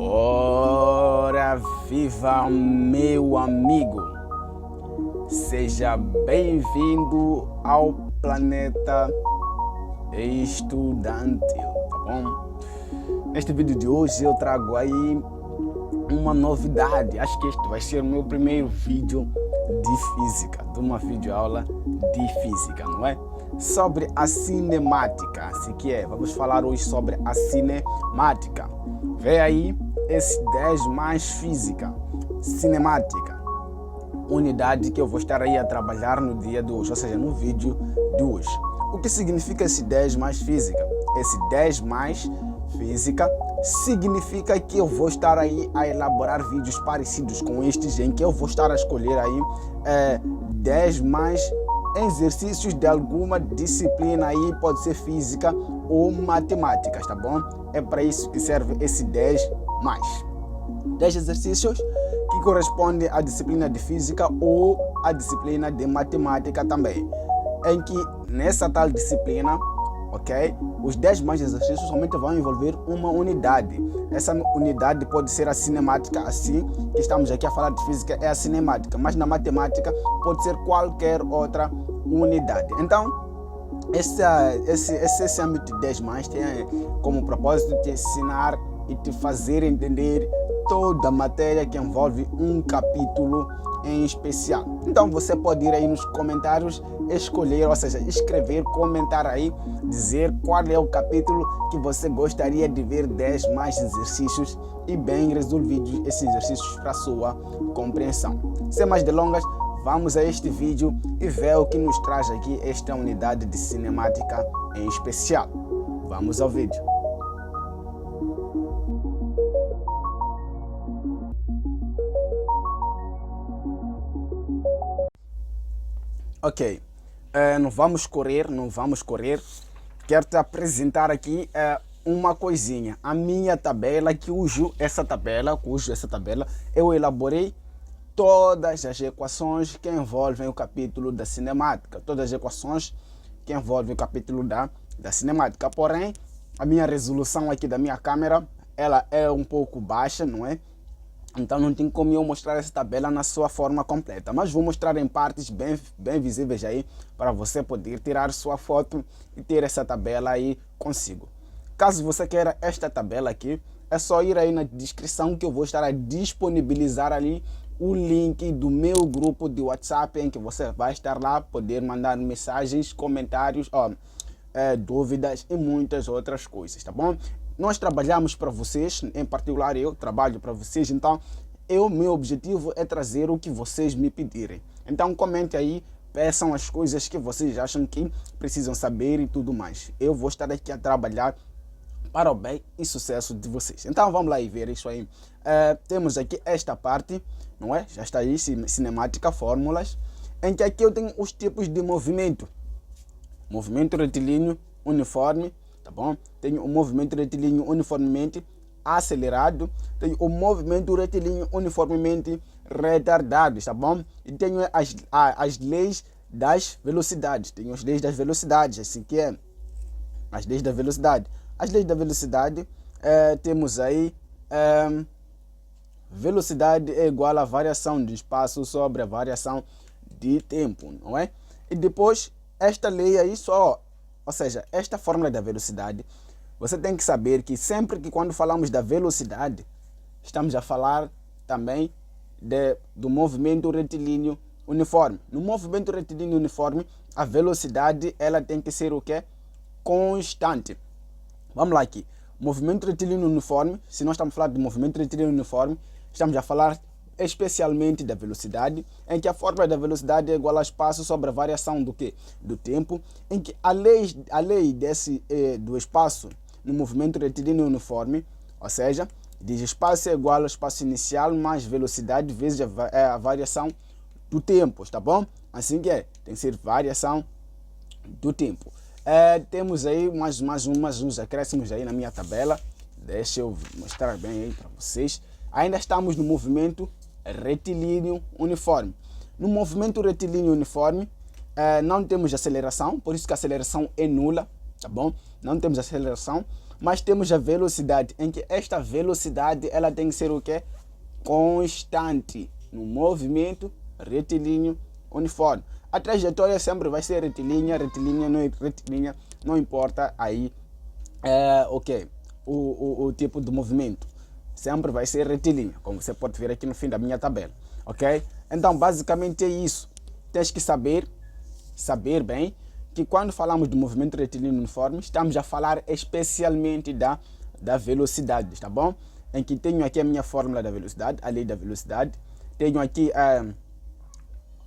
Ora, viva meu amigo! Seja bem-vindo ao planeta estudantil, tá bom? Neste vídeo de hoje eu trago aí uma novidade. Acho que este vai ser o meu primeiro vídeo de física, de uma videoaula de física, não é? Sobre a cinemática, assim que é. Vamos falar hoje sobre a cinemática. Vê aí esse 10 mais física, cinemática, unidade que eu vou estar aí a trabalhar no dia de hoje, ou seja, no vídeo de hoje. O que significa esse 10 mais física? Esse 10 mais física significa que eu vou estar aí a elaborar vídeos parecidos com estes, em que eu vou estar a escolher aí 10 mais exercícios de alguma disciplina aí, pode ser física ou matemáticas, tá bom? É para isso que serve esse 10 mais. 10 exercícios que correspondem à disciplina de física ou à disciplina de matemática também. Em que nessa tal disciplina, ok? Os 10 mais exercícios somente vão envolver uma unidade. Essa unidade pode ser a cinemática, assim que estamos aqui a falar de física, é a cinemática. Mas na matemática pode ser qualquer outra unidade. Então, esse âmbito de 10 mais tem como propósito te ensinar e te fazer entender toda a matéria que envolve um capítulo em especial. Então você pode ir aí nos comentários, escolher, ou seja, escrever, comentar aí, dizer qual é o capítulo que você gostaria de ver 10 mais exercícios e bem resolvidos esses exercícios para sua compreensão. Sem mais delongas, vamos a este vídeo e ver o que nos traz aqui esta unidade de cinemática em especial. Vamos ao vídeo. Ok, não vamos correr. Quero te apresentar aqui uma coisinha. A minha tabela, cujo essa tabela eu elaborei todas as equações que envolvem o capítulo da cinemática. Todas as equações que envolvem o capítulo da cinemática. Porém, a minha resolução aqui da minha câmera, ela é um pouco baixa, não é? Então não tem como eu mostrar essa tabela na sua forma completa. Mas vou mostrar em partes bem visíveis aí, para você poder tirar sua foto e ter essa tabela aí consigo. Caso você queira esta tabela aqui, é só ir aí na descrição que eu vou estar a disponibilizar ali o link do meu grupo de WhatsApp, em que você vai estar lá, poder mandar mensagens, comentários, dúvidas e muitas outras coisas, tá bom? Nós trabalhamos para vocês, em particular eu trabalho para vocês, então meu objetivo é trazer o que vocês me pedirem. Então comente aí, peçam as coisas que vocês acham que precisam saber e tudo mais. Eu vou estar aqui a trabalhar para o bem e sucesso de vocês. Então vamos lá e ver isso aí. Temos aqui esta parte, não é? Já está aí, cinemática, fórmulas, em que aqui eu tenho os tipos de movimento. Movimento retilíneo uniforme, tá bom? Tenho o movimento retilíneo uniformemente acelerado, tenho o movimento retilíneo uniformemente retardado, tá bom? E tenho as leis das velocidades, tenho as leis das velocidades, assim que é, as leis da velocidade. As leis da velocidade, temos aí, velocidade é igual à variação de espaço sobre a variação de tempo, não é? E depois, esta lei aí ou seja, esta fórmula da velocidade, você tem que saber que sempre que quando falamos da velocidade, estamos a falar também do movimento retilíneo uniforme. No movimento retilíneo uniforme, a velocidade ela tem que ser o quê? Constante. Vamos lá aqui. Movimento retilíneo uniforme, se nós estamos a falar de movimento retilíneo uniforme, estamos a falar especialmente da velocidade, em que a fórmula da velocidade é igual a espaço sobre a variação do quê? Do tempo, em que a lei do espaço no movimento retilíneo uniforme, ou seja, diz espaço é igual ao espaço inicial mais velocidade vezes a variação do tempo, tá bom? Assim que é, tem que ser variação do tempo. Temos aí mais uns acréscimos aí na minha tabela, deixa eu mostrar bem aí para vocês. Ainda estamos no movimento retilíneo uniforme. No movimento retilíneo uniforme, não temos aceleração, por isso que a aceleração é nula, tá bom? Não temos aceleração, Mas temos a velocidade, em que esta velocidade ela tem que ser o quê? Constante no movimento retilíneo uniforme. A trajetória sempre vai ser retilínea, retilínea, não importa aí o tipo de movimento. Sempre vai ser retilínea, como você pode ver aqui no fim da minha tabela, ok? Então, basicamente é isso. Tens que saber bem que quando falamos de movimento retilíneo uniforme, estamos a falar especialmente da velocidade, tá bom? Em que tenho aqui a minha fórmula da velocidade, a lei da velocidade. Tenho aqui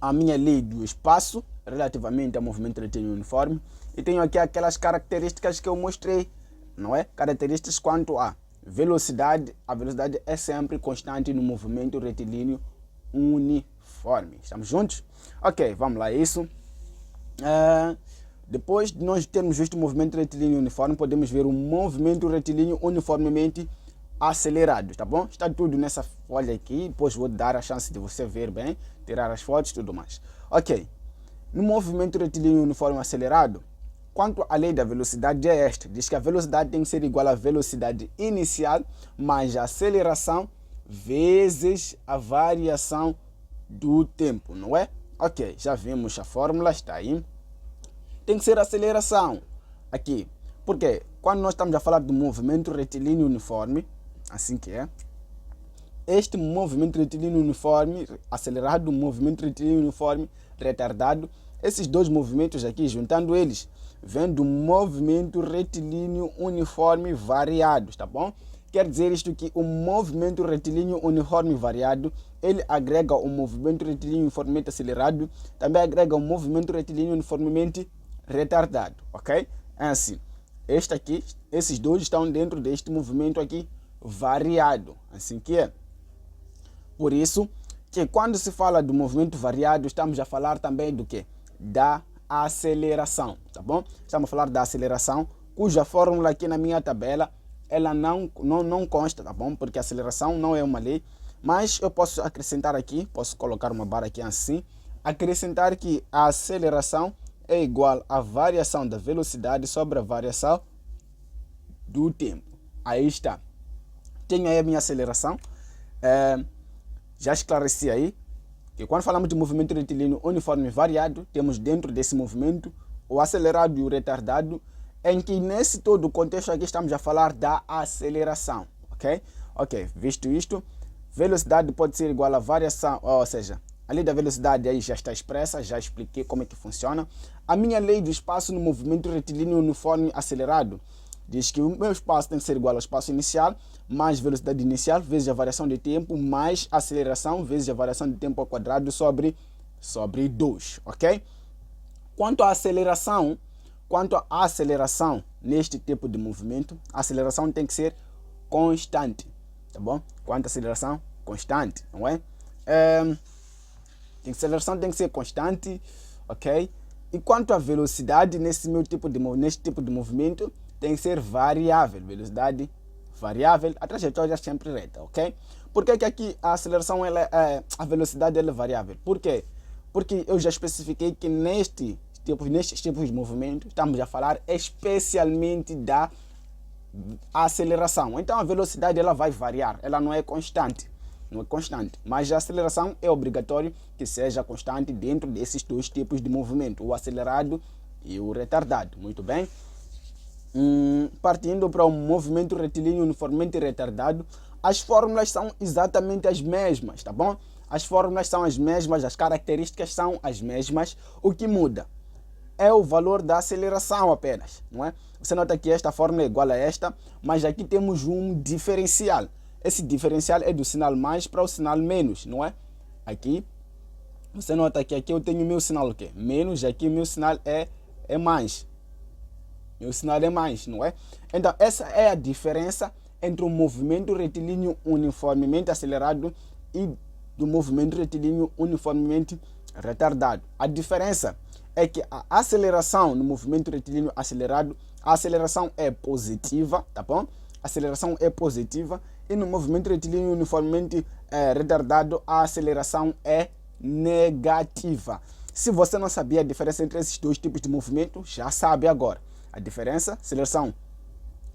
a minha lei do espaço relativamente ao movimento retilíneo uniforme. E tenho aqui aquelas características que eu mostrei, não é? Características quanto a velocidade. A velocidade é sempre constante no movimento retilíneo uniforme. Estamos juntos? Ok, vamos lá, isso. Depois de nós termos visto o movimento retilíneo uniforme, podemos ver o movimento retilíneo uniformemente acelerado, tá bom? Está tudo nessa folha aqui, depois vou dar a chance de você ver bem, tirar as fotos e tudo mais. Ok, no movimento retilíneo uniforme acelerado, quanto à lei da velocidade é esta, diz que a velocidade tem que ser igual à velocidade inicial mais a aceleração vezes a variação do tempo, não é? Ok, já vimos a fórmula, está aí. Tem que ser a aceleração aqui, porque quando nós estamos a falar do movimento retilíneo uniforme, assim que é, este movimento retilíneo uniforme acelerado, movimento retilíneo uniforme retardado, esses dois movimentos aqui, juntando eles, vem do movimento retilíneo uniforme variado, tá bom? Quer dizer isto que o movimento retilíneo uniforme variado, ele agrega o movimento retilíneo uniformemente acelerado, também agrega o movimento retilíneo uniformemente retardado, ok? É assim, esses dois estão dentro deste movimento aqui variado, assim que é. Por isso que quando se fala do movimento variado, estamos a falar também do quê? Da aceleração, tá bom? Estamos a falar da aceleração, cuja fórmula aqui na minha tabela, ela não consta, tá bom? Porque a aceleração não é uma lei, mas eu posso acrescentar aqui, posso colocar uma barra aqui assim, acrescentar que a aceleração é igual à variação da velocidade sobre a variação do tempo. Aí está. Tenho aí a minha aceleração. Já esclareci aí que quando falamos de movimento retilíneo uniforme variado, temos dentro desse movimento o acelerado e o retardado, em que nesse todo o contexto aqui estamos a falar da aceleração, ok? Ok, visto isto, velocidade pode ser igual a variação, ou seja, a lei da velocidade aí já está expressa, já expliquei como é que funciona. A minha lei do espaço no movimento retilíneo uniforme acelerado diz que o meu espaço tem que ser igual ao espaço inicial, mais velocidade inicial, vezes a variação de tempo, mais aceleração, vezes a variação de tempo ao quadrado sobre 2, ok? Quanto à aceleração neste tipo de movimento, a aceleração tem que ser constante, tá bom? Quanto à aceleração? Constante, não é? A aceleração tem que ser constante, ok? E quanto à velocidade neste tipo de movimento, tem que ser variável, velocidade variável, a trajetória é sempre reta, ok? Por que aqui a aceleração, a velocidade é variável? Por quê? Porque eu já especifiquei que nestes tipos de movimento, estamos a falar especialmente da aceleração. Então a velocidade ela vai variar, ela não é constante, mas a aceleração é obrigatório que seja constante dentro desses dois tipos de movimento, o acelerado e o retardado, muito bem? Partindo para o movimento retilíneo uniformemente retardado, as fórmulas são exatamente as mesmas, tá bom? As fórmulas são as mesmas, as características são as mesmas, o que muda é o valor da aceleração apenas, não é? Você nota que esta fórmula é igual a esta, mas aqui temos um diferencial. Esse diferencial é do sinal mais para o sinal menos, não é? Aqui, você nota que aqui eu tenho meu sinal o quê? Menos, aqui meu sinal é mais. Meu sinal é mais, não é? Então, essa é a diferença entre o movimento retilíneo uniformemente acelerado e do movimento retilíneo uniformemente retardado. A diferença é que a aceleração no movimento retilíneo acelerado, a aceleração é positiva, tá bom? A aceleração é positiva, e no movimento retilíneo uniformemente retardado, a aceleração é negativa. Se você não sabia a diferença entre esses dois tipos de movimento, já sabe agora. A diferença, aceleração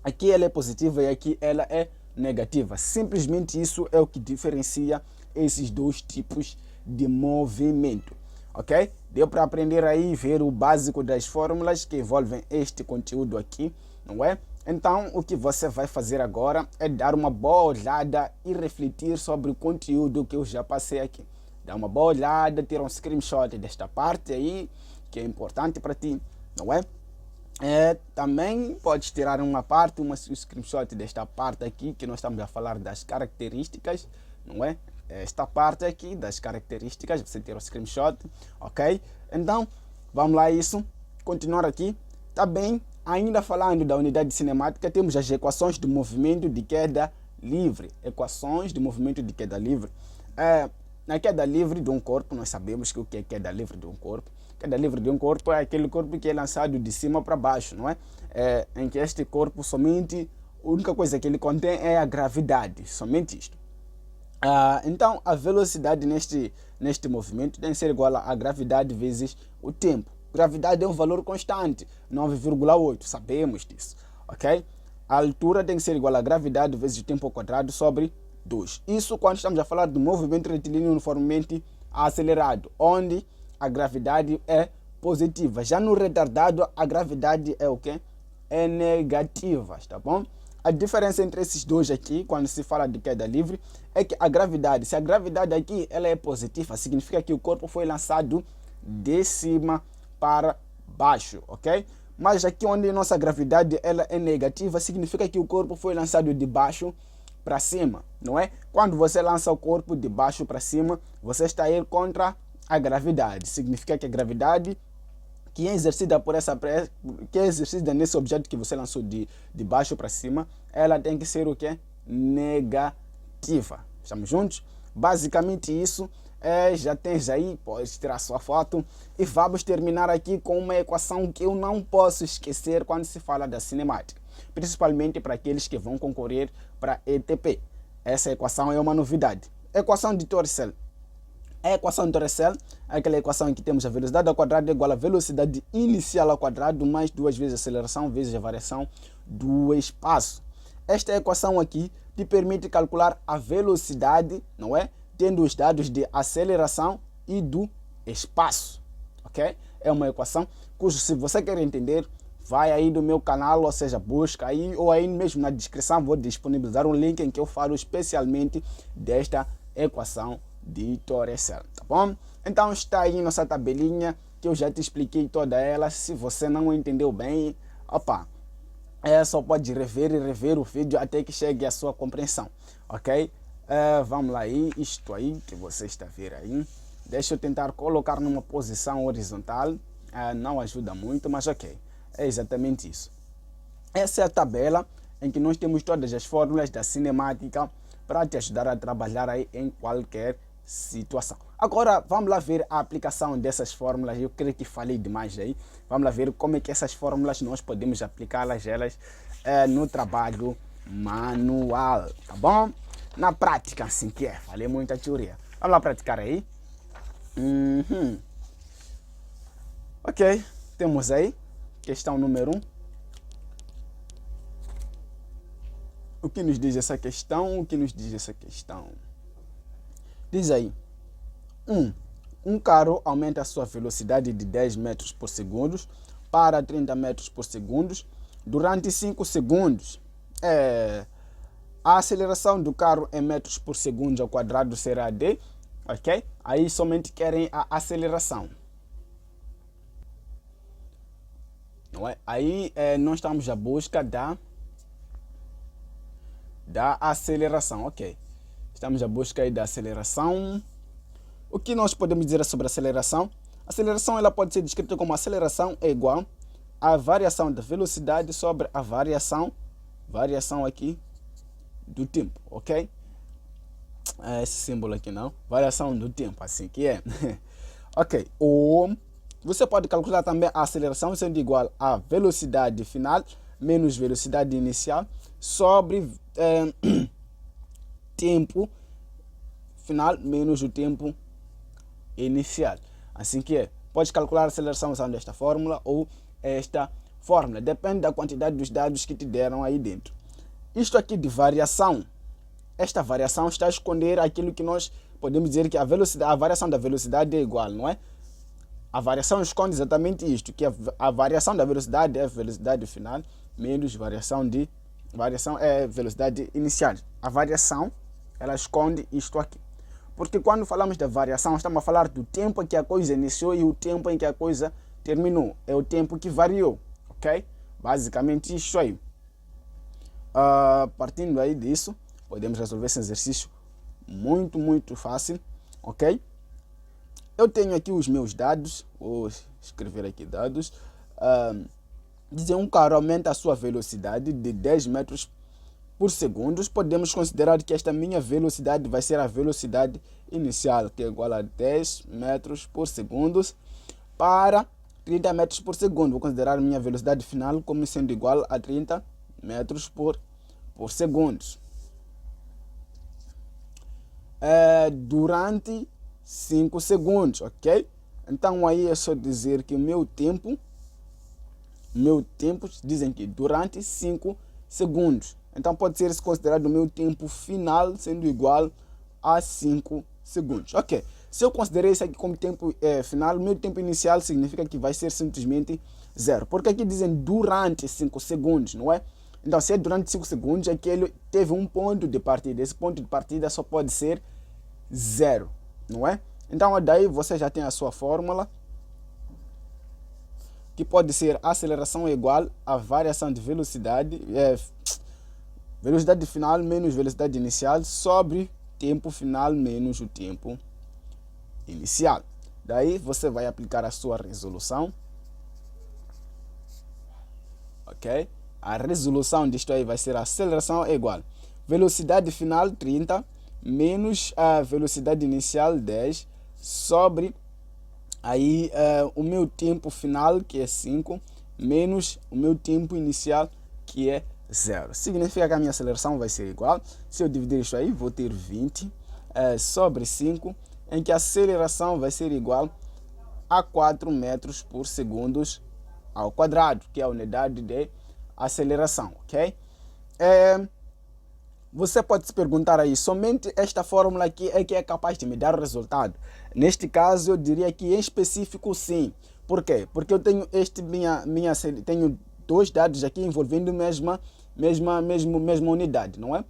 Aqui ela é positiva e aqui ela é negativa. Simplesmente isso é o que diferencia esses dois tipos de movimento. Ok? Deu para aprender aí, ver o básico das fórmulas que envolvem este conteúdo aqui, não é? Então, o que você vai fazer agora é dar uma boa olhada e refletir sobre o conteúdo que eu já passei aqui. Dá uma boa olhada, tira um screenshot desta parte aí, que é importante para ti, não é? Também podes tirar uma parte, um screenshot desta parte aqui, que nós estamos a falar das características, não é? Esta parte aqui das características, você tira o screenshot, ok? Então, vamos lá isso, continuar aqui. Tá bem, ainda falando da unidade cinemática, temos as equações de movimento de queda livre. Equações de movimento de queda livre. Na queda livre de um corpo, nós sabemos que o que é queda livre de um corpo. Queda livre de um corpo é aquele corpo que é lançado de cima para baixo, não é? Em que este corpo somente, a única coisa que ele contém é a gravidade, somente isto. Então, a velocidade neste movimento tem que ser igual à gravidade vezes o tempo. Gravidade é um valor constante, 9,8, sabemos disso, ok? A altura tem que ser igual à gravidade vezes o tempo ao quadrado sobre 2. Isso quando estamos a falar do movimento retilíneo uniformemente acelerado, onde a gravidade é positiva. Já no retardado, a gravidade é o quê? É negativa, tá bom? A diferença entre esses dois aqui, quando se fala de queda livre, é que a gravidade, se a gravidade aqui ela é positiva, significa que o corpo foi lançado de cima para baixo, ok? Mas aqui onde nossa gravidade ela é negativa, significa que o corpo foi lançado de baixo para cima, não é? Quando você lança o corpo de baixo para cima, você está a ir contra a gravidade. Significa que a gravidade que é exercida por que é exercida nesse objeto que você lançou de baixo para cima, ela tem que ser o quê? Negativa. Estamos juntos? Basicamente isso. Já tens aí, pode tirar sua foto. E vamos terminar aqui com uma equação que eu não posso esquecer quando se fala da cinemática. Principalmente para aqueles que vão concorrer para ETP. Essa equação é uma novidade. Equação de Torricelli. A equação de Torricelli é aquela equação em que temos a velocidade ao quadrado igual à velocidade inicial ao quadrado mais 2 vezes a aceleração vezes a variação do espaço. Esta equação aqui te permite calcular a velocidade, não é? Tendo os dados de aceleração e do espaço, ok? É uma equação cujo, se você quer entender, vai aí do meu canal, ou seja, busca aí, ou aí mesmo na descrição vou disponibilizar um link em que eu falo especialmente desta equação de Torricelli, tá bom? Então está aí nossa tabelinha, que eu já te expliquei toda ela. Se você não entendeu bem, só pode rever e rever o vídeo até que chegue à sua compreensão, ok? Vamos lá aí, isto aí que você está a ver aí. Deixa eu tentar colocar numa posição horizontal, não ajuda muito, mas ok, é exatamente isso. Essa é a tabela em que nós temos todas as fórmulas da cinemática para te ajudar a trabalhar aí em qualquer situação. Agora vamos lá ver a aplicação dessas fórmulas. Eu creio que falei demais aí. Vamos lá ver como é que essas fórmulas nós podemos aplicá-las no trabalho manual, tá bom? Na prática, assim que é. Falei muita teoria. Vamos lá praticar aí. Ok, temos aí questão número 1. O que nos diz essa questão? O que nos diz essa questão? Diz aí, um carro aumenta a sua velocidade de 10 metros por segundo para 30 metros por segundo durante 5 segundos. A aceleração do carro em metros por segundo ao quadrado será de, ok? Aí somente querem a aceleração. Não é? Aí nós estamos à busca da aceleração, ok? Estamos à busca aí da aceleração. O que nós podemos dizer sobre a aceleração? A aceleração ela pode ser descrita como aceleração é igual à variação da velocidade sobre a variação aqui do tempo, ok? Esse símbolo aqui não, variação do tempo, assim que é. Ok, você pode calcular também a aceleração sendo igual à velocidade final menos velocidade inicial sobre tempo final menos o tempo inicial. Assim que é. Pode calcular a aceleração usando esta fórmula ou esta fórmula, depende da quantidade dos dados que te deram aí dentro. Isto aqui de variação, esta variação está a esconder aquilo que nós podemos dizer que a variação da velocidade é igual, não é? A variação esconde exatamente isto, que a variação da velocidade é a velocidade final menos variação é velocidade inicial. A variação, ela esconde isto aqui. Porque quando falamos da variação, estamos a falar do tempo em que a coisa iniciou e o tempo em que a coisa terminou. É o tempo que variou, ok? Basicamente isso aí. Partindo aí disso, podemos resolver esse exercício muito fácil, ok? Eu tenho aqui os meus dados, vou escrever aqui dados. Dizem um carro aumenta a sua velocidade de 10 metros por segundo. Podemos considerar que esta minha velocidade vai ser a velocidade inicial, que é igual a 10 metros por segundo para 30 metros por segundo. Vou considerar minha velocidade final como sendo igual a 30 metros por segundo. Durante 5 segundos, ok? Então aí é só dizer que o meu tempo dizem que durante 5 segundos. Então pode ser considerado o meu tempo final sendo igual a 5 segundos. Ok, se eu considerar isso aqui como tempo final, meu tempo inicial significa que vai ser simplesmente 0. Porque aqui dizem durante 5 segundos, não é? Então se é durante 5 segundos, é que ele teve um ponto de partida. Esse ponto de partida só pode ser 0, não é? Então daí você já tem a sua fórmula, que pode ser aceleração igual a variação de velocidade, velocidade final menos velocidade inicial sobre tempo final menos o tempo inicial. Daí você vai aplicar a sua resolução, ok? A resolução disto aí vai ser a aceleração igual velocidade final 30 menos a velocidade inicial 10 sobre aí o meu tempo final, que é 5, menos o meu tempo inicial, que é 0. Significa que a minha aceleração vai ser igual. Se eu dividir isso aí, vou ter 20 sobre 5, em que a aceleração vai ser igual a 4 metros por segundo ao quadrado, que é a unidade de aceleração, ok? Você pode se perguntar aí, somente esta fórmula aqui é que é capaz de me dar o resultado? Neste caso, eu diria que em específico sim. Por quê? Porque eu tenho tenho dois dados aqui envolvendo mesma unidade, não é?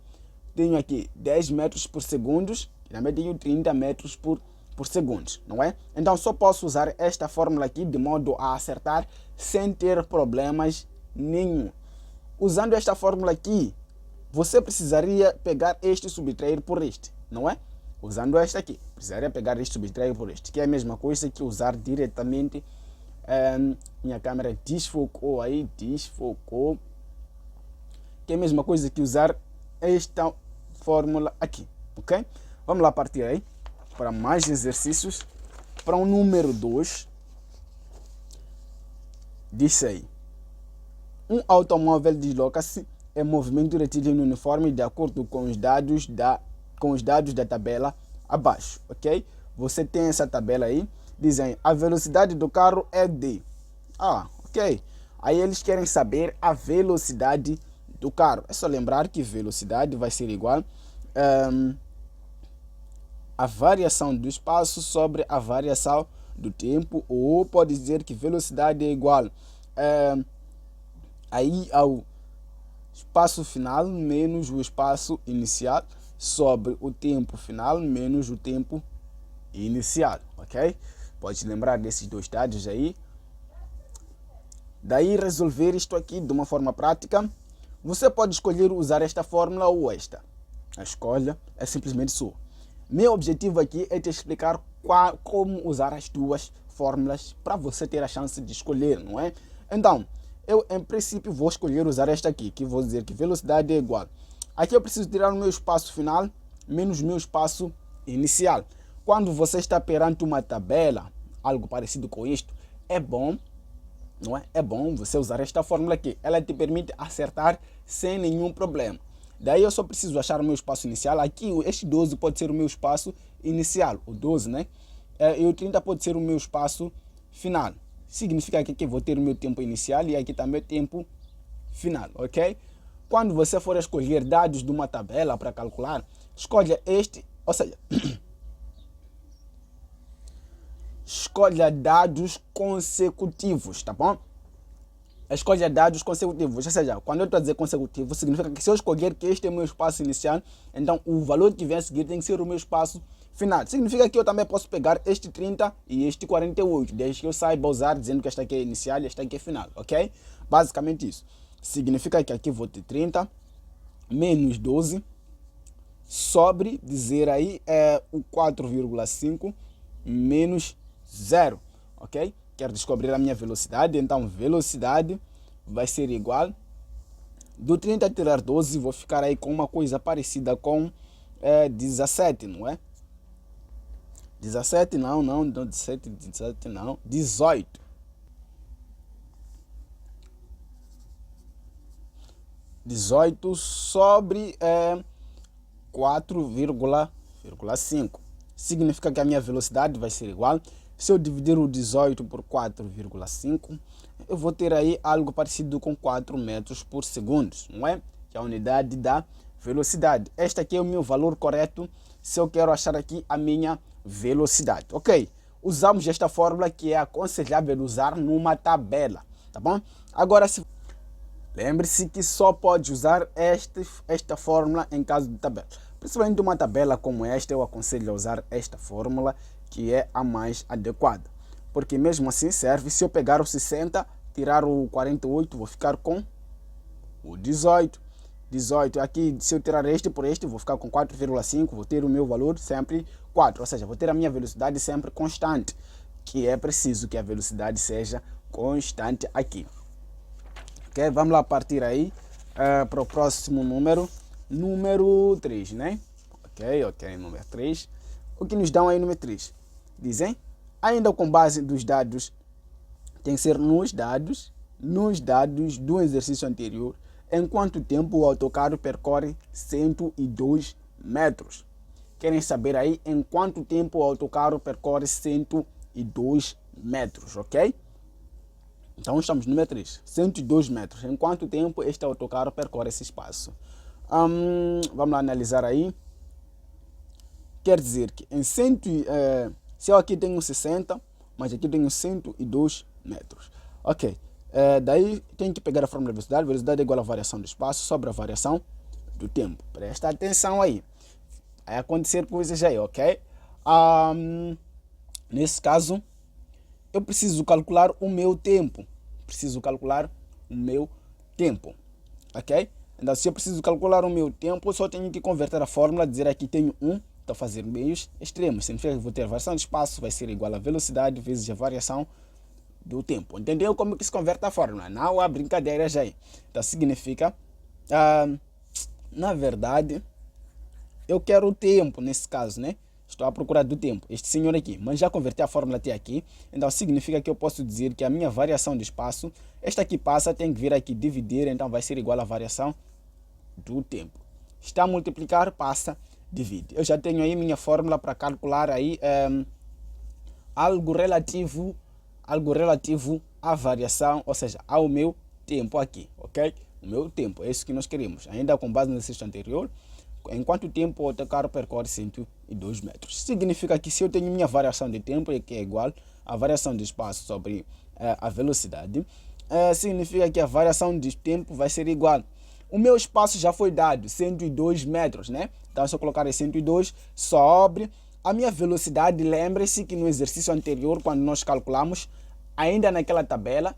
Tenho aqui 10 metros por segundo e também tenho 30 metros por segundo, não é? Então só posso usar esta fórmula aqui de modo a acertar sem ter problemas nenhum. Usando esta fórmula aqui, você precisaria pegar este e subtrair por este, não é? Usando esta aqui, precisaria pegar este e subtrair por este, que é a mesma coisa que usar diretamente. Minha câmera desfocou aí, que é a mesma coisa que usar esta fórmula aqui, ok? Vamos lá partir aí para mais exercícios. Para o número 2, diz aí: um automóvel desloca-se em movimento retilíneo uniforme de acordo com os dados da tabela abaixo, ok? Você tem essa tabela aí, dizem a velocidade do carro é de... ok. Aí eles querem saber a velocidade do carro. É só lembrar que velocidade vai ser igual a variação do espaço sobre a variação do tempo, ou pode dizer que velocidade é igual aí ao espaço final menos o espaço inicial sobre o tempo final menos o tempo inicial, ok? Pode lembrar desses dois dados aí. Daí resolver isto aqui de uma forma prática, você pode escolher usar esta fórmula ou esta. A escolha é simplesmente sua. Meu objetivo aqui é te explicar como usar as duas fórmulas para você ter a chance de escolher, não é? Então, eu em princípio vou escolher usar esta aqui, que vou dizer que velocidade é igual. Aqui eu preciso tirar o meu espaço final menos o meu espaço inicial. Quando você está perante uma tabela, algo parecido com isto, é bom, não é? É bom você usar esta fórmula aqui. Ela te permite acertar sem nenhum problema. Daí eu só preciso achar o meu espaço inicial. Aqui este 12 pode ser o meu espaço inicial, o 12, né? E o 30 pode ser o meu espaço final. significa que aqui vou ter o meu tempo inicial e aqui também o tempo final, ok? Quando você for escolher dados de uma tabela para calcular, escolha este, ou seja, escolha dados consecutivos, tá bom? Escolha dados consecutivos, ou seja, quando eu estou a dizer consecutivo, significa que se eu escolher que este é o meu espaço inicial, então o valor que vem a seguir tem que ser o meu espaço final. Significa que eu também posso pegar este 30 e este 48, desde que eu saiba usar dizendo que esta aqui é inicial e esta aqui é final, ok? Basicamente isso. Significa que aqui vou ter 30 menos 12 sobre, dizer aí, o 4,5 menos 0, ok? Quero descobrir a minha velocidade, então velocidade vai ser igual, do 30 tirar 12, vou ficar aí com uma coisa parecida com 17, não é? 17 não, 17 não, 18. 18 sobre 4,5. Significa que a minha velocidade vai ser igual. Se eu dividir o 18 por 4,5, eu vou ter aí algo parecido com 4 metros por segundo, não é? Que é a unidade da velocidade. Este aqui é o meu valor correto se eu quero achar aqui a minha velocidade, ok? Usamos esta fórmula que é aconselhável usar numa tabela, tá bom? Agora, lembre-se que só pode usar esta fórmula em caso de tabela. Principalmente uma tabela como esta, eu aconselho a usar esta fórmula, que é a mais adequada. Porque mesmo assim serve, se eu pegar o 60, tirar o 48, vou ficar com o 18. 18, aqui se eu tirar este por este, vou ficar com 4,5, vou ter o meu valor sempre 4. Ou seja, vou ter a minha velocidade sempre constante, que é preciso que a velocidade seja constante aqui. Ok, vamos lá partir aí para o próximo número. Número 3, né? Ok, número 3. O que nos dão aí número 3? Dizem, ainda com base dos dados, tem que ser nos dados do exercício anterior, em quanto tempo o autocarro percorre 102 metros. Querem saber aí em quanto tempo o autocarro percorre 102 metros, ok? Então estamos no número 3, 102 metros. Em quanto tempo este autocarro percorre esse espaço? Vamos lá analisar aí. Quer dizer que se eu aqui tenho 60, mas aqui tenho 102 metros. Ok, daí tem que pegar a fórmula de velocidade. Velocidade é igual à variação do espaço sobre a variação do tempo. Presta atenção aí. Vai acontecer coisas aí, ok? Nesse caso, eu preciso calcular o meu tempo. Ok? Então, se eu preciso calcular o meu tempo, eu só tenho que converter a fórmula, dizer aqui tenho 1, estou a fazer meios extremos. Significa que vou ter a variação de espaço, vai ser igual à velocidade vezes a variação do tempo. Entendeu como que se converte a fórmula? Não há brincadeiras aí. Então, significa, na verdade, eu quero o tempo nesse caso, né? Estou à procura do tempo, este senhor aqui, mas já converti a fórmula até aqui, então significa que eu posso dizer que a minha variação de espaço, esta aqui passa, tem que vir aqui dividir, então vai ser igual à variação do tempo. Está a multiplicar, passa, divide. Eu já tenho aí minha fórmula para calcular aí algo relativo à variação, ou seja, ao meu tempo aqui, ok? O meu tempo, é isso que nós queremos, ainda com base no exercício anterior. Em quanto tempo o autocarro percorre 102 metros? Significa que se eu tenho minha variação de tempo, que é igual à variação de espaço sobre a velocidade, significa que a variação de tempo vai ser igual. O meu espaço já foi dado, 102 metros, né? Então, se eu colocar 102 sobre a minha velocidade, lembre-se que no exercício anterior, quando nós calculamos, ainda naquela tabela,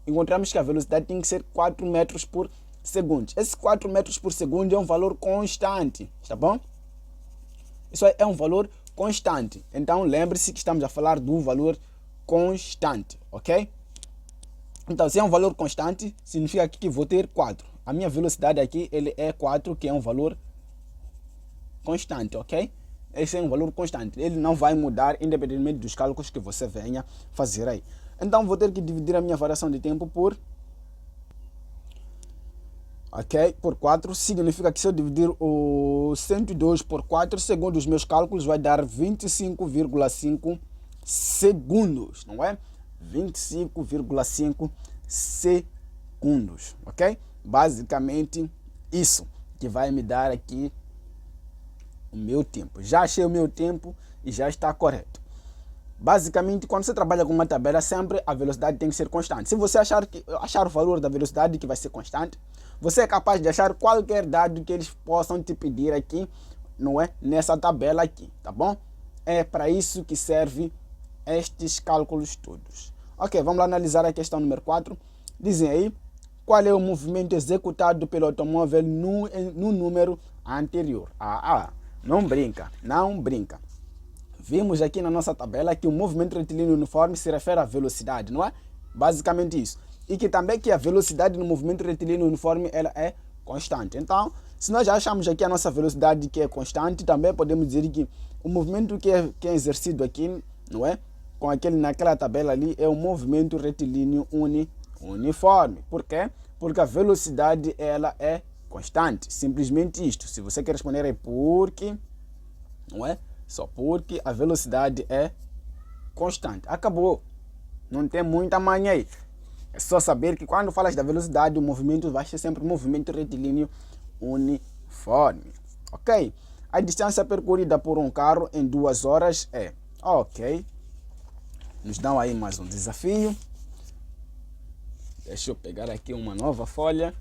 encontramos que a velocidade tem que ser 4 metros por segundo. Esse 4 metros por segundo é um valor constante, está bom? Isso é um valor constante. Então, lembre-se que estamos a falar do valor constante, ok? Então, se é um valor constante, significa que vou ter 4. A minha velocidade aqui ele é 4, que é um valor constante, ok? Esse é um valor constante. Ele não vai mudar independentemente dos cálculos que você venha fazer aí. Então, vou ter que dividir a minha variação de tempo por 4, significa que se eu dividir o 102 por 4, segundo os meus cálculos, vai dar 25,5 segundos, não é? 25,5 segundos, ok? Basicamente isso que vai me dar aqui o meu tempo. Já achei o meu tempo e já está correto. Basicamente, quando você trabalha com uma tabela, sempre a velocidade tem que ser constante. Se você achar o valor da velocidade que vai ser constante, você é capaz de achar qualquer dado que eles possam te pedir aqui, não é? Nessa tabela aqui, tá bom? É para isso que serve estes cálculos todos. Ok, vamos lá analisar a questão número 4. Dizem aí, qual é o movimento executado pelo automóvel no número anterior? Não brinca, não brinca. Vimos aqui na nossa tabela que o movimento retilíneo uniforme se refere à velocidade, não é? Basicamente isso. E que também que a velocidade no movimento retilíneo uniforme ela é constante. Então, se nós já achamos aqui a nossa velocidade que é constante, também podemos dizer que o movimento que é exercido aqui, não é? Naquela tabela ali é o movimento retilíneo uniforme. Por quê? Porque a velocidade ela é constante. Simplesmente isto. Se você quer responder é porque, não é? Só porque a velocidade é constante. Acabou. Não tem muita manha aí. É só saber que quando falas da velocidade, o movimento vai ser sempre um movimento retilíneo uniforme. Ok? A distância percorrida por um carro em 2 horas é... Ok. Nos dão aí mais um desafio. Deixa eu pegar aqui uma nova folha.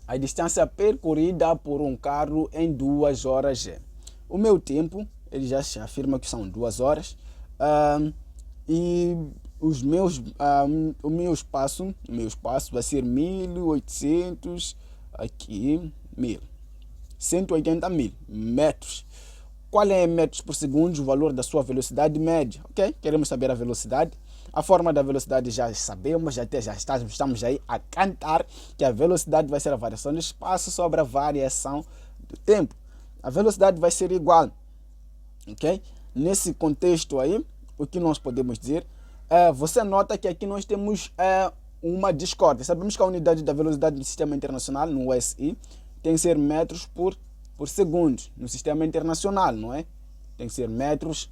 A distância percorrida por um carro em 2 horas é... O meu tempo, ele já se afirma que são 2 horas. E o meu espaço vai ser 1.800, aqui, 180 mil metros. Qual é metros por segundo o valor da sua velocidade média? Ok? Queremos saber a velocidade. A forma da velocidade já sabemos, estamos aí a cantar que a velocidade vai ser a variação do espaço sobre a variação do tempo. A velocidade vai ser igual, ok? Nesse contexto aí, o que nós podemos dizer, você nota que aqui nós temos uma discórdia. Sabemos que a unidade da velocidade do sistema internacional, no USI, tem que ser metros por segundo. No sistema internacional, não é? Tem que ser metros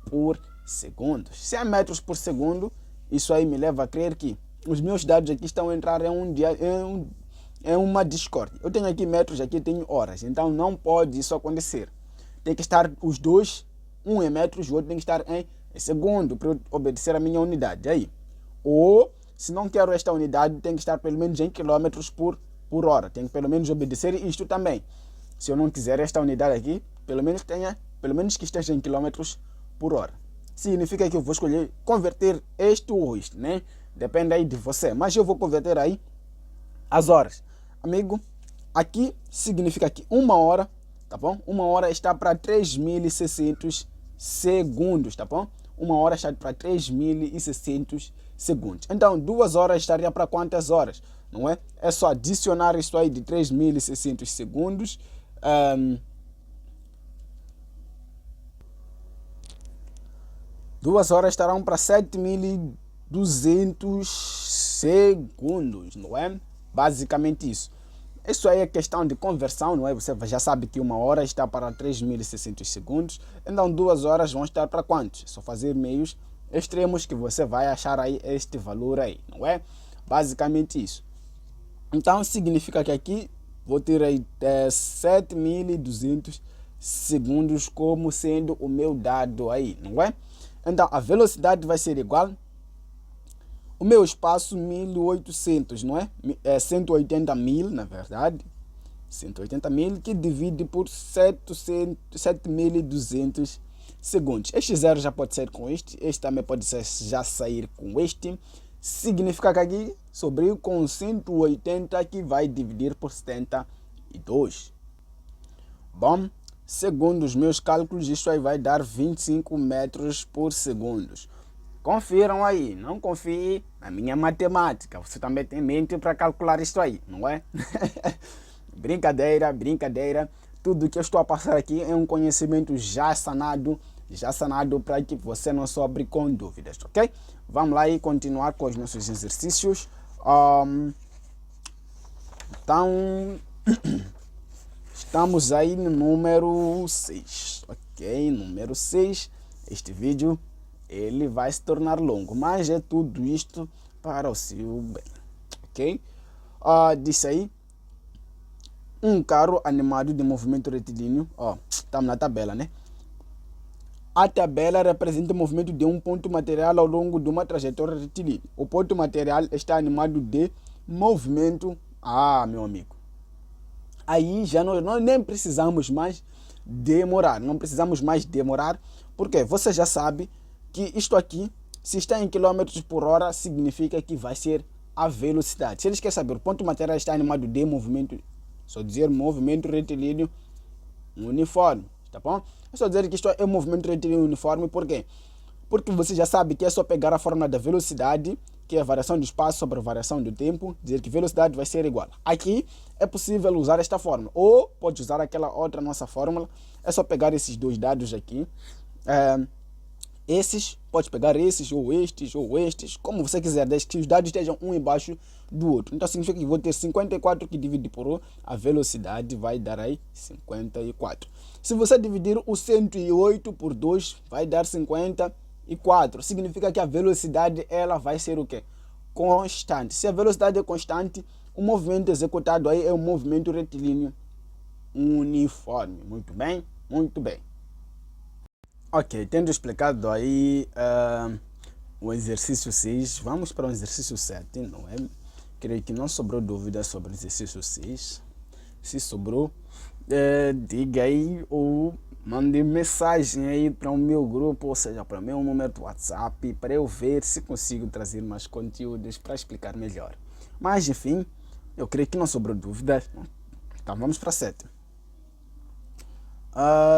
por segundo. Se é metros por segundo, isso aí me leva a crer que os meus dados aqui estão a entrar em uma discórdia. Eu tenho aqui metros, aqui tenho horas. Então não pode isso acontecer. Tem que estar os dois, um em metros, o outro tem que estar em segundo para eu obedecer a minha unidade. Aí. Ou, se não quero esta unidade, tem que estar pelo menos em quilômetros por hora. Tem que pelo menos obedecer isto também. Se eu não quiser esta unidade aqui, pelo menos que esteja em quilômetros por hora. Significa que eu vou escolher converter este ou isto, né? Depende aí de você. Mas eu vou converter aí as horas. Amigo, aqui significa que 1 hora, tá bom? 1 hora está para 3.600 segundos, tá bom? 1 hora está para 3.600 segundos. Então, 2 horas estaria para quantas horas? Não é? É só adicionar isso aí de 3.600 segundos. 2 horas estarão para 7.200 segundos, não é? Basicamente isso. Isso aí é questão de conversão, não é? Você já sabe que 1 hora está para 3.600 segundos. Então 2 horas vão estar para quantos? É só fazer meios extremos que você vai achar aí este valor aí, não é? Basicamente isso. Então significa que aqui vou ter aí 7.200 segundos como sendo o meu dado aí, não é? Então a velocidade vai ser igual. O meu espaço 1.800, não é? 180 mil, na verdade. 180 mil que divide por 7.200 segundos. Este zero já pode ser com este também pode já sair com este. Significa que aqui sobrou com 180 que vai dividir por 72. Bom, segundo os meus cálculos, isso aí vai dar 25 metros por segundo. Confiram aí, não confie na minha matemática. Você também tem mente para calcular isso aí, não é? Brincadeira, brincadeira. Tudo que eu estou a passar aqui é um conhecimento já sanado para que você não sobre com dúvidas, ok? Vamos lá e continuar com os nossos exercícios. Então, Estamos aí no número 6, ok? Número 6. Este vídeo ele vai se tornar longo, mas é tudo isto para o seu bem, ok? Disse aí, um carro animado de movimento retilíneo, estamos na tabela, né? A tabela representa o movimento de um ponto material ao longo de uma trajetória retilínea. O ponto material está animado de movimento. Meu amigo. Aí já nós nem precisamos mais demorar. Não precisamos mais demorar. Porque você já sabe que isto aqui, se está em quilômetros por hora, significa que vai ser a velocidade. Se eles querem saber, o ponto material está animado de movimento, só dizer movimento retilíneo uniforme. Tá bom? É só dizer que isto é um movimento retilíneo uniforme, por quê? Porque você já sabe que é só pegar a fórmula da velocidade, que é a variação do espaço sobre a variação do tempo, dizer que velocidade vai ser igual. Aqui é possível usar esta fórmula, ou pode usar aquela outra nossa fórmula, é só pegar esses dois dados aqui, pode pegar esses, ou estes, como você quiser, desde que os dados estejam um embaixo do outro. Então significa que vou ter 54 que divide por 1, a velocidade vai dar aí 54. Se você dividir o 108 por 2, vai dar 54. Significa que a velocidade ela vai ser o quê? Constante. Se a velocidade é constante, o movimento executado aí é um movimento retilíneo uniforme. Muito bem, muito bem. Ok, tendo explicado aí o exercício 6, vamos para o exercício 7, não é? Creio que não sobrou dúvida sobre o exercício 6. Se sobrou, diga aí ou mande mensagem aí para o meu grupo, ou seja, para o meu número do WhatsApp, para eu ver se consigo trazer mais conteúdos para explicar melhor. Mas enfim, eu creio que não sobrou dúvida. Então vamos para 7.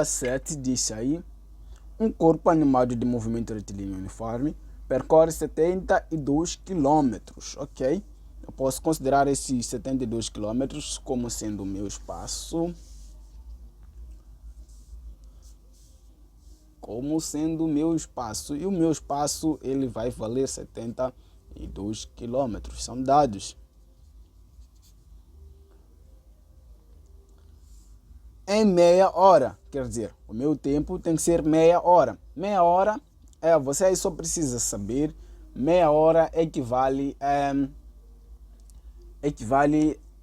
7 diz aí, um corpo animado de movimento retilíneo uniforme percorre 72 km, ok? Eu posso considerar esses 72 km como sendo o meu espaço. E o meu espaço ele vai valer 72 km. São dados. Em meia hora, quer dizer, o meu tempo tem que ser meia hora. Meia hora, você aí só precisa saber, meia hora equivale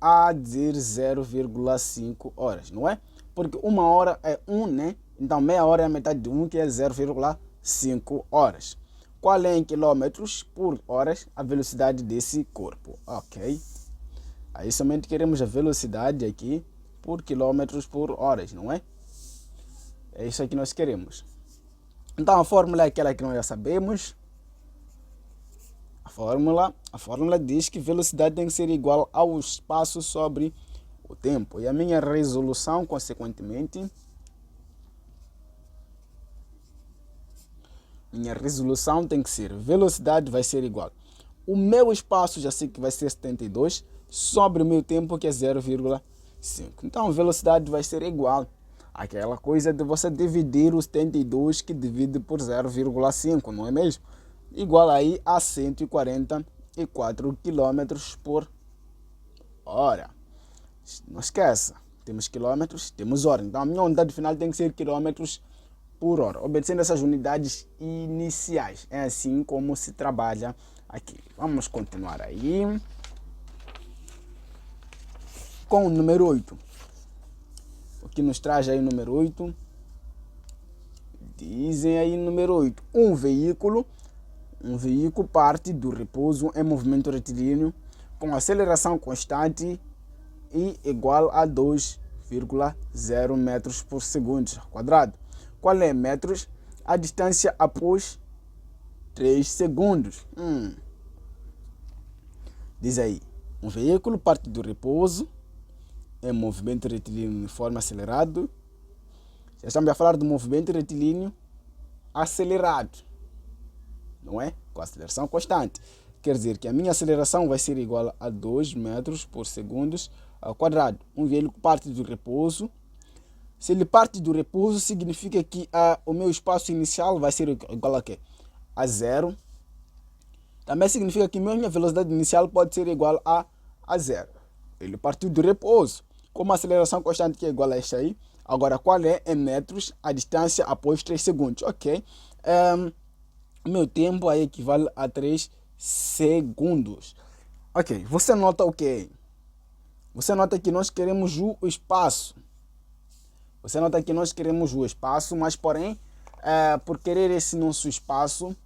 a dizer 0,5 horas, não é? Porque uma hora é 1, né? Então meia hora é a metade de 1, que é 0,5 horas. Qual é em quilômetros por hora a velocidade desse corpo? Ok. Aí somente queremos a velocidade aqui por quilômetros por horas, não é? É isso que nós queremos. Então a fórmula é aquela que nós já sabemos. A fórmula diz que velocidade tem que ser igual ao espaço sobre o tempo. E a minha resolução, consequentemente, tem que ser, velocidade vai ser igual. O meu espaço já sei que vai ser 72 sobre o meu tempo, que é 0,5. Então a velocidade vai ser igual àquela coisa de você dividir os 72 que divide por 0,5, não é mesmo? Igual aí a 144 km por hora. Não esqueça, temos quilômetros, temos hora. Então a minha unidade final tem que ser quilômetros por hora, obedecendo essas unidades iniciais. É assim como se trabalha aqui. Vamos continuar aí com o número 8. O que nos traz aí o número 8? Dizem aí número 8. Um veículo parte do repouso em movimento retilíneo com aceleração constante e igual a 2,0 metros por segundo quadrado. Qual é metros? A distância após 3 segundos. Diz aí, um veículo parte do repouso em movimento retilíneo uniforme acelerado. Já estamos a falar do movimento retilíneo acelerado, não é? Com aceleração constante. Quer dizer que a minha aceleração vai ser igual a 2 metros por segundo ao quadrado. Um veículo parte do repouso. Se ele parte do repouso, significa que o meu espaço inicial vai ser igual a quê? A 0. Também significa que minha velocidade inicial pode ser igual a 0. Ele partiu do repouso. com uma aceleração constante que é igual a esta aí. Agora, qual é em metros a distância após 3 segundos? Ok. Meu tempo aí equivale a 3 segundos. Ok, você nota o quê? Você nota que nós queremos o espaço. Você nota que nós queremos o espaço, mas porém, por querer esse nosso espaço,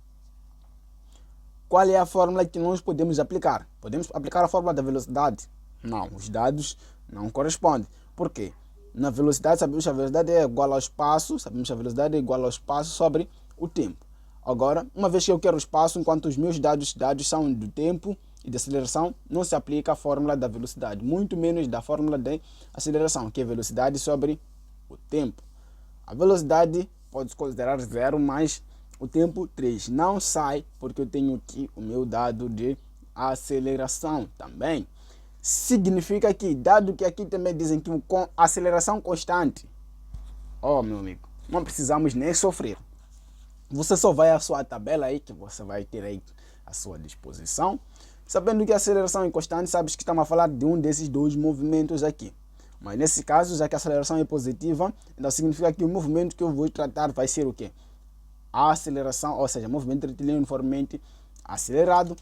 qual é a fórmula que nós podemos aplicar? Podemos aplicar a fórmula da velocidade? Não, os dados não correspondem. Por quê? Na velocidade, sabemos que a velocidade é igual ao espaço, sabemos que a velocidade é igual ao espaço sobre o tempo. Agora, uma vez que eu quero o espaço, enquanto os meus dados são do tempo e da aceleração, não se aplica a fórmula da velocidade, muito menos da fórmula da aceleração, que é velocidade sobre o tempo. A velocidade pode-se considerar 0, mas o tempo 3 não sai, porque eu tenho aqui o meu dado de aceleração também. Significa que, dado que aqui também dizem que com aceleração constante, meu amigo, não precisamos nem sofrer. Você só vai à sua tabela aí, que você vai ter aí à sua disposição. Sabendo que a aceleração é constante, sabes que estamos a falar de um desses dois movimentos aqui. Mas nesse caso, já que a aceleração é positiva, então significa que o movimento que eu vou tratar vai ser o quê? A aceleração, ou seja, movimento retilíneo uniformemente acelerado.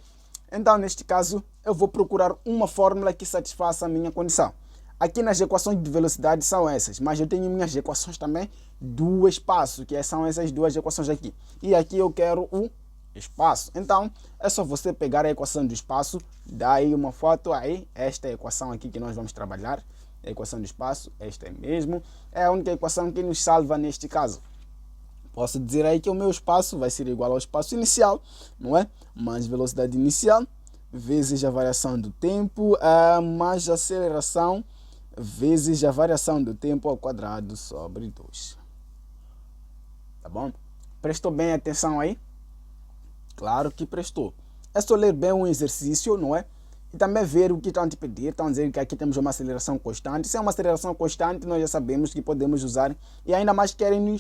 Então, neste caso, eu vou procurar uma fórmula que satisfaça a minha condição. Aqui nas equações de velocidade são essas, mas eu tenho minhas equações também do espaço, que são essas duas equações aqui. E aqui eu quero o espaço. Então, é só você pegar a equação do espaço, dar aí uma foto aí, esta é a equação aqui que nós vamos trabalhar, a equação do espaço, esta é mesmo, é a única equação que nos salva neste caso. Posso dizer aí que o meu espaço vai ser igual ao espaço inicial, não é? Mais velocidade inicial, vezes a variação do tempo, mais a aceleração, vezes a variação do tempo ao quadrado sobre 2. Tá bom? Prestou bem atenção aí? Claro que prestou. É só ler bem o exercício, não é? E também ver o que estão a te pedir. Estão a dizer que aqui temos uma aceleração constante. Se é uma aceleração constante, nós já sabemos que podemos usar. E ainda mais querem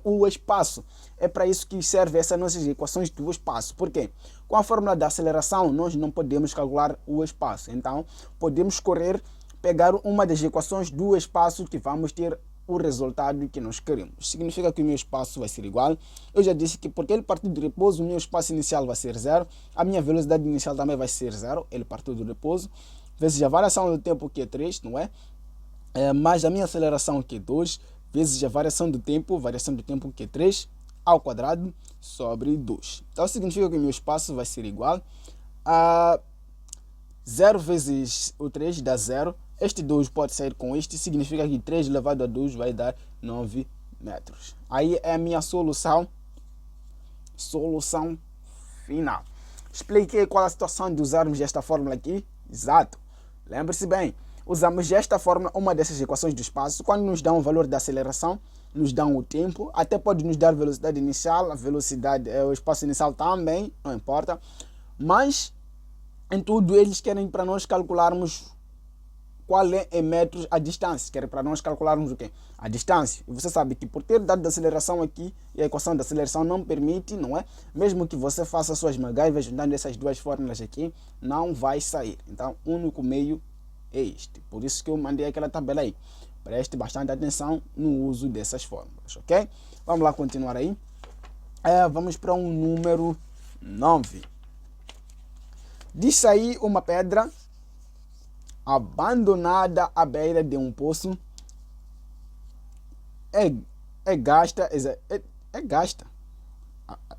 o espaço. É para isso que servem essas nossas equações do espaço. Por quê? Com a fórmula da aceleração, nós não podemos calcular o espaço. Então, podemos pegar uma das equações do espaço que vamos ter o resultado que nós queremos. Significa que o meu espaço vai ser igual. Eu já disse que porque ele partiu do repouso, o meu espaço inicial vai ser 0. A minha velocidade inicial também vai ser 0. Ele partiu do repouso. Vezes a variação do tempo, que é 3, não é? Mais a minha aceleração, que é 2. Vezes a variação do tempo, que é 3, ao quadrado, sobre 2. Então significa que o meu espaço vai ser igual a 0 vezes o 3 dá 0. Este 2 pode sair com este, significa que 3 elevado a 2 vai dar 9 metros. Aí é a minha solução final. Expliquei qual a situação de usarmos esta fórmula aqui? Exato. Lembre-se bem, usamos esta fórmula, uma dessas equações do espaço, quando nos dão o valor da aceleração, nos dão o tempo, até pode nos dar velocidade inicial, a velocidade, o espaço inicial também, não importa, mas em tudo eles querem para nós calcularmos qual é em metros a distância, querem para nós calcularmos o quê? A distância. E você sabe que por ter dado da aceleração aqui, e a equação da aceleração não permite, não é? Mesmo que você faça suas MacGyver juntando essas duas fórmulas aqui, não vai sair. Então, o único meio é este. Por isso que eu mandei aquela tabela aí. Preste bastante atenção no uso dessas fórmulas, ok? Vamos lá continuar aí. Vamos para um número 9. Diz aí uma pedra abandonada à beira de um poço gasta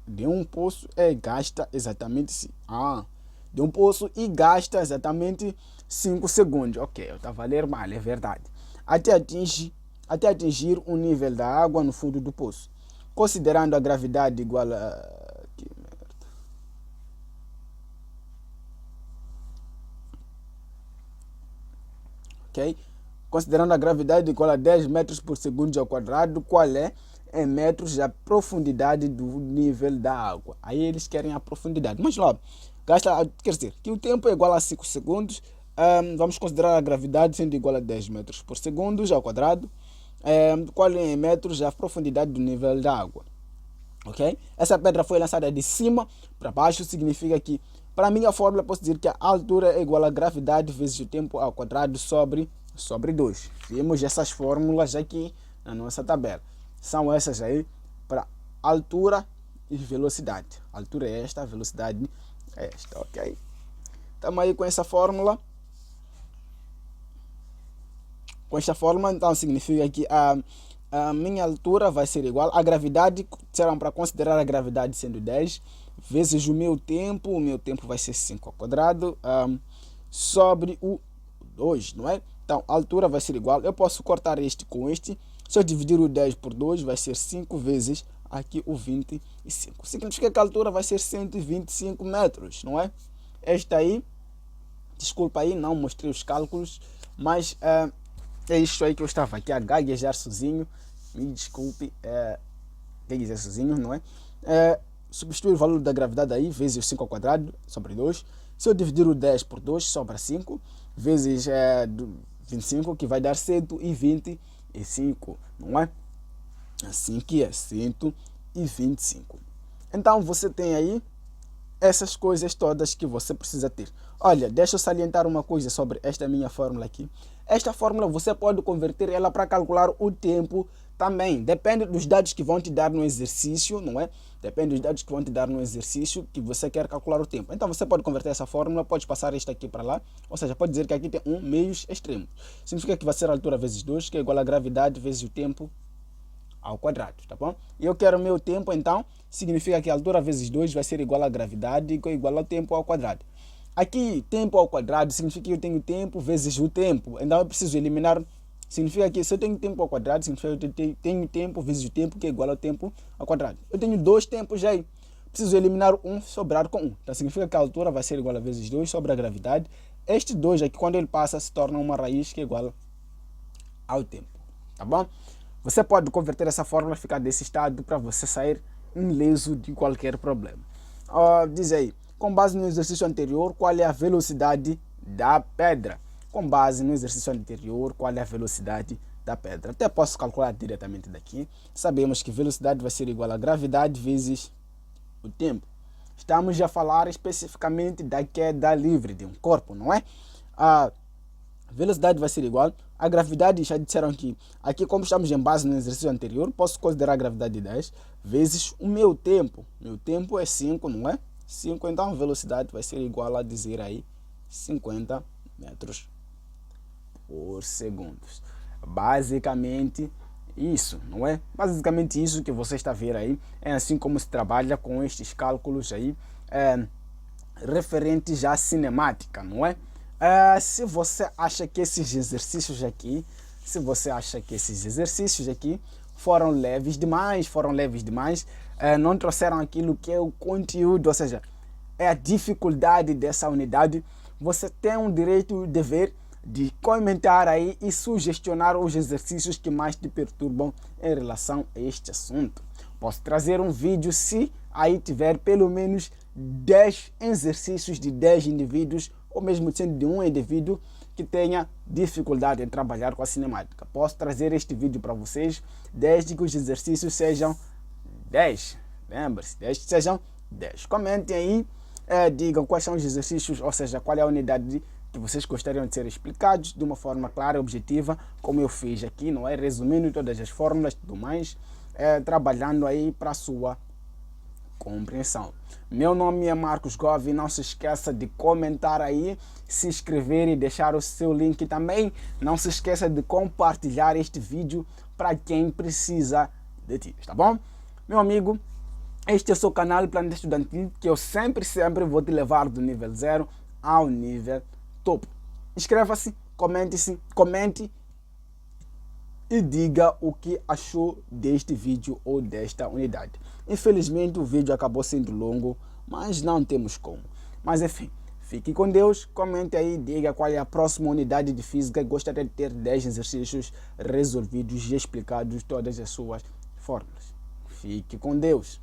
de um poço gasta exatamente de um poço e gasta exatamente 5 segundos. Ok, eu estava a ler mal, é verdade. Até atingir o nível da água no fundo do poço, considerando a gravidade igual a ok? Considerando a gravidade igual a 10 metros por segundo ao quadrado, qual é em metros a profundidade do nível da água? Aí eles querem a profundidade. Mas lá, quer dizer, que o tempo é igual a 5 segundos, vamos considerar a gravidade sendo igual a 10 metros por segundo ao quadrado, qual é em metros a profundidade do nível da água? Ok? Essa pedra foi lançada de cima para baixo, significa que, para a minha fórmula, posso dizer que a altura é igual a gravidade vezes o tempo ao quadrado sobre sobre 2. Vimos essas fórmulas aqui na nossa tabela. São essas aí para altura e velocidade. A altura é esta, a velocidade é esta, ok? Estamos aí com essa fórmula. Com esta fórmula, então, significa que a minha altura vai ser igual à gravidade, serão para considerar a gravidade sendo 10, vezes o meu tempo vai ser 5 ao quadrado, sobre o 2, não é? Então, a altura vai ser igual, eu posso cortar este com este, se eu dividir o 10 por 2, vai ser 5 vezes aqui o 25. Significa que a altura vai ser 125 metros, não é? Esta aí, desculpa aí, não mostrei os cálculos, mas é isto aí que eu estava aqui a gaguejar sozinho. Me desculpe, gaguejar sozinho, não é? Substituir o valor da gravidade aí, vezes o 5 ao quadrado, sobre 2. Se eu dividir o 10 por 2, sobra 5, vezes 25, que vai dar 125, não é? Assim que é 125. Então você tem aí essas coisas todas que você precisa ter. Olha, deixa eu salientar uma coisa sobre esta minha fórmula aqui. Esta fórmula você pode converter ela para calcular o tempo também. Depende dos dados que vão te dar no exercício, não é? Depende dos dados que vão te dar no exercício que você quer calcular o tempo. Então você pode converter essa fórmula, pode passar esta aqui para lá. Ou seja, pode dizer que aqui tem meios extremos. Significa que vai ser a altura vezes 2, que é igual a gravidade vezes o tempo ao quadrado, tá bom? E eu quero o meu tempo, então, significa que a altura vezes 2 vai ser igual à gravidade, que é igual ao tempo ao quadrado. Aqui, tempo ao quadrado, significa que eu tenho tempo vezes o tempo. Então, eu preciso eliminar, significa que se eu tenho tempo ao quadrado, significa que eu tenho tempo vezes o tempo, que é igual ao tempo ao quadrado. Eu tenho 2 tempos aí. Preciso eliminar 1, sobrar com 1. Então, significa que a altura vai ser igual a vezes 2 sobre a gravidade. Este 2 aqui, quando ele passa, se torna uma raiz que é igual ao tempo, tá bom? Você pode converter essa fórmula, ficar desse estado para você sair ileso de qualquer problema. Diz aí, com base no exercício anterior, qual é a velocidade da pedra? Com base no exercício anterior, qual é a velocidade da pedra? Até posso calcular diretamente daqui. Sabemos que velocidade vai ser igual a gravidade vezes o tempo. Estamos a falar especificamente da queda livre de um corpo, não é? A velocidade vai ser igual a gravidade, já disseram que aqui, como estamos em base no exercício anterior, posso considerar a gravidade de 10 vezes o meu tempo. Meu tempo é 5, não é? 5, então a velocidade vai ser igual a dizer aí 50 metros por segundo. Basicamente isso, não é? Basicamente isso que você está a ver aí. É assim como se trabalha com estes cálculos aí referentes à cinemática, não é? Se você acha que esses exercícios aqui, foram leves demais, não trouxeram aquilo que é o conteúdo, ou seja, é a dificuldade dessa unidade, você tem o direito e o dever de comentar aí e sugestionar os exercícios que mais te perturbam em relação a este assunto. Posso trazer um vídeo se aí tiver pelo menos 10 exercícios de 10 indivíduos, ou mesmo sendo de um indivíduo que tenha dificuldade em trabalhar com a cinemática. Posso trazer este vídeo para vocês, desde que os exercícios sejam 10. Lembre-se, desde que sejam 10. Comentem aí, digam quais são os exercícios, ou seja, qual é a unidade que vocês gostariam de ser explicados de uma forma clara e objetiva, como eu fiz aqui, não é? Resumindo todas as fórmulas e tudo mais, trabalhando aí para a sua compreensão. Meu nome é Marcos Gov, não se esqueça de comentar aí, se inscrever e deixar o seu link também. Não se esqueça de compartilhar este vídeo para quem precisa de ti, tá bom? Meu amigo, este é o seu canal Planeta Estudantil, que eu sempre vou te levar do nível 0 ao nível topo. Inscreva-se, comente e diga o que achou deste vídeo ou desta unidade. Infelizmente o vídeo acabou sendo longo, mas não temos como. Mas enfim, fique com Deus, comente aí, diga qual é a próxima unidade de física. Gostaria de ter 10 exercícios resolvidos e explicados todas as suas fórmulas. Fique com Deus.